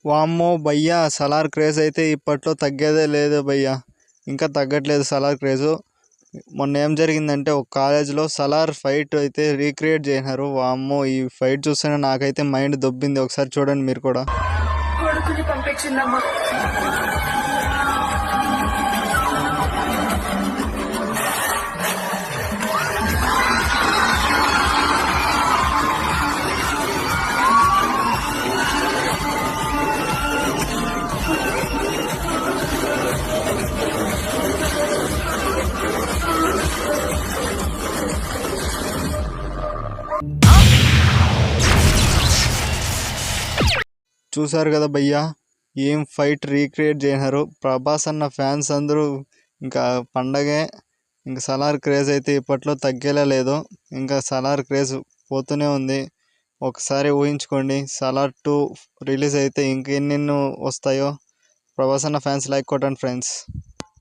వామ్మో భయ్యా, సలార్ క్రేజ్ అయితే ఇప్పట్లో తగ్గేదే లేదు భయ్యా. ఇంకా తగ్గట్లేదు సలార్ క్రేజు. మొన్న ఏం జరిగిందంటే ఒక కాలేజ్లో సలార్ ఫైట్ అయితే రీక్రియేట్ చేసినారు. వామ్మో, ఈ ఫైట్ చూస్తేనే నాకైతే మైండ్ దొబ్బింది. ఒకసారి చూడండి మీరు కూడా. కొడుకుని పంపించిందమ్మా. చూసారు కదా భయ్యా, ఏం ఫైట్ రీక్రియేట్ చేసినారు. ప్రభాస్ అన్న ఫ్యాన్స్ అందరూ ఇంకా పండగే. ఇంకా సలార్ క్రేజ్ అయితే ఇప్పట్లో తగ్గేలా లేదు. ఇంకా సలార్ క్రేజ్ పోతూనే ఉంది. ఒకసారి ఊహించుకోండి, సలార్ 2 రిలీజ్ అయితే ఇంకెన్నెన్నో వస్తాయో. ప్రభాస్ అన్న ఫ్యాన్స్ లైక్ కొట్టండి ఫ్రెండ్స్.